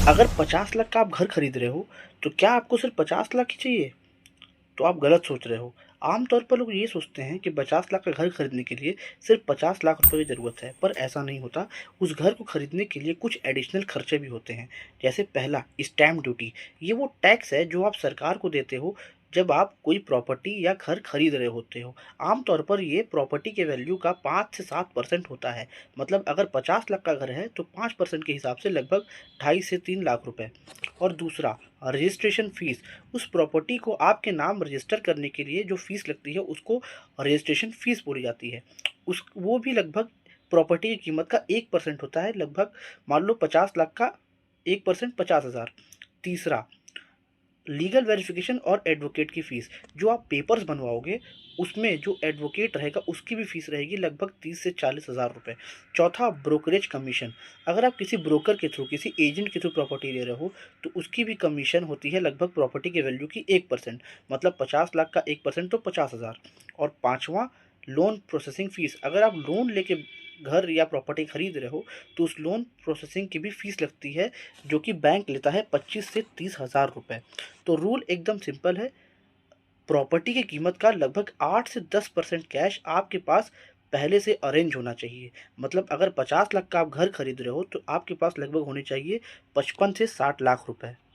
अगर 50 लाख का आप घर खरीद रहे हो, तो क्या आपको सिर्फ़ 50 लाख ही चाहिए? तो आप गलत सोच रहे हो। आमतौर पर लोग ये सोचते हैं कि 50 लाख का घर खरीदने के लिए सिर्फ़ 50 लाख रुपए की ज़रूरत है, पर ऐसा नहीं होता। उस घर को खरीदने के लिए कुछ एडिशनल खर्चे भी होते हैं। जैसे पहला, स्टैम्प ड्यूटी। ये वो टैक्स है जो आप सरकार को देते हो जब आप कोई प्रॉपर्टी या घर खरीद रहे होते हो। आमतौर पर ये प्रॉपर्टी के वैल्यू का 5 से 7% होता है। मतलब अगर 50 लाख का घर है, तो 5% के हिसाब से लगभग ढाई से 3 लाख रुपए। और दूसरा, रजिस्ट्रेशन फ़ीस। उस प्रॉपर्टी को आपके नाम रजिस्टर करने के लिए जो फ़ीस लगती है, उसको रजिस्ट्रेशन फ़ीस बोली जाती है। उस वो भी लगभग प्रॉपर्टी की कीमत का 1% होता है, लगभग मान लो 50 लाख का 1% 50,000। तीसरा, लीगल वेरिफिकेशन और एडवोकेट की फ़ीस। जो आप पेपर्स बनवाओगे, उसमें जो एडवोकेट रहेगा उसकी भी फ़ीस रहेगी लगभग 30 से 40,000 रुपए। चौथा, ब्रोकरेज कमीशन। अगर आप किसी ब्रोकर के थ्रू, किसी एजेंट के थ्रू प्रॉपर्टी ले रहे हो, तो उसकी भी कमीशन होती है लगभग प्रॉपर्टी के वैल्यू की 1%। मतलब 50 लाख का 1% तो 50,000। और पाँचवाँ, लोन प्रोसेसिंग फ़ीस। अगर आप लोन लेके घर या प्रॉपर्टी खरीद रहे हो, तो उस लोन प्रोसेसिंग की भी फ़ीस लगती है, जो कि बैंक लेता है 25 से 30,000 रुपए। तो रूल एकदम सिंपल है। प्रॉपर्टी की कीमत का लगभग 8 से 10% कैश आपके पास पहले से अरेंज होना चाहिए। मतलब अगर 50 लाख का आप घर खरीद रहे हो, तो आपके पास लगभग होने चाहिए 55 से 60 लाख रुपए।